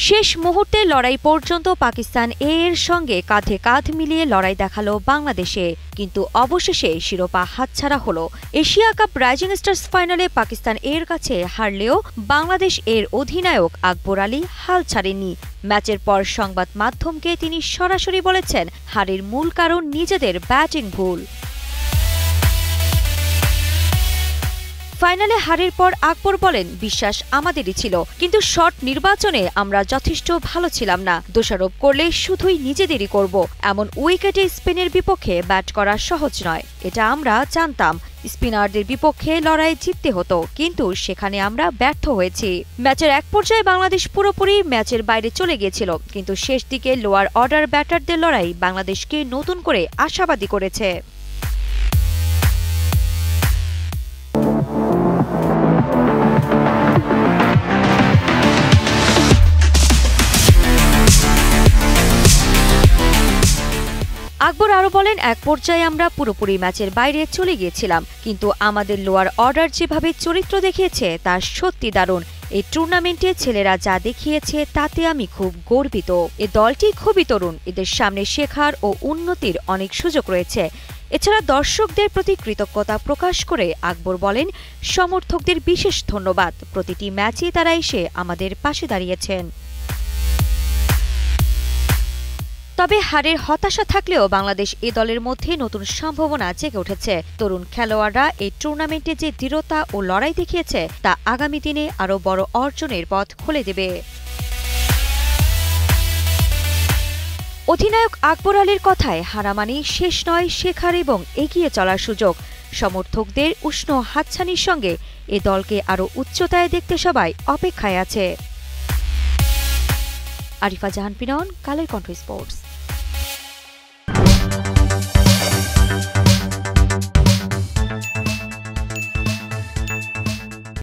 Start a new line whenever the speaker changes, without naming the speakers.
শেষ মুহূর্তে লড়াই পর্যন্ত পাকিস্তান এর সঙ্গে কাঁধে কাঁধ মিলিয়ে লড়াই দেখালো বাংলাদেশে, কিন্তু অবশেষে শিরোপা হাতছাড়া হলো। এশিয়া কাপ রাইজিং স্টার্স ফাইনালে পাকিস্তান এর কাছে হারলেও বাংলাদেশ এর অধিনায়ক আকবর আলী হাল ছাড়েননি। ম্যাচের পর সংবাদ মাধ্যমকে তিনি সরাসরি বলেছেন, হারের মূল কারণ নিজেদের ব্যাটিং ভুল। ফাইনালে হারের পর আকবর বলেন, বিশ্বাস আমাদেরই ছিল, কিন্তু শট নির্বাচনে আমরা যথেষ্ট ভালো ছিলাম না। দোষারোপ করলে শুধুই নিজেদেরই করব। এমন উইকেটে স্পেনের বিপক্ষে ব্যাট করা সহজ নয়, এটা আমরা জানতাম। স্পিনারদের বিপক্ষে লড়াই জিততে হতো, কিন্তু সেখানে আমরা ব্যর্থ হয়েছি। ম্যাচের এক পর্যায়ে বাংলাদেশ পুরোপুরি ম্যাচের বাইরে চলে গিয়েছিল, কিন্তু শেষ দিকে লোয়ার অর্ডার ব্যাটারদের লড়াই বাংলাদেশকে নতুন করে আশাবাদী করেছে। আকবর আরও বলেন, এক পর্যায়ে আমরা পুরোপুরি ম্যাচের বাইরে চলে গিয়েছিলাম, কিন্তু আমাদের লোয়ার অর্ডার যেভাবে চরিত্র দেখিয়েছে তা সত্যি দারুণ। এই টুর্নামেন্টে ছেলেরা যা দেখিয়েছে তাতে আমি খুব গর্বিত। এ দলটি খুবই তরুণ, এদের সামনে শেখার ও উন্নতির অনেক সুযোগ রয়েছে। এছাড়া দর্শকদের প্রতি কৃতজ্ঞতা প্রকাশ করে আকবর বলেন, সমর্থকদের বিশেষ ধন্যবাদ। প্রতিটি ম্যাচে তারা এসে আমাদের পাশে দাঁড়িয়েছেন। তবে হারের হতাশা থাকলেও বাংলাদেশ এ দলের মধ্যে নতুন সম্ভাবনা জেগে উঠেছে। তরুণ খেলোয়াড়রা এই টুর্নামেন্টে যে দৃঢ়তা ও লড়াই দেখিয়েছে তা আগামী দিনে আরও বড় অর্জনের পথ খুলে দেবে। অধিনায়ক আকবর আলীর কথায়, হারা মানেই শেষ নয়, শেখার এবং এগিয়ে চলার সুযোগ। সমর্থকদের উষ্ণ হাতছানির সঙ্গে এ দলকে আরও উচ্চতায় দেখতে সবাই অপেক্ষায় আছে। আরিফা জাহান পিনন, কালের কণ্ঠ স্পোর্টস।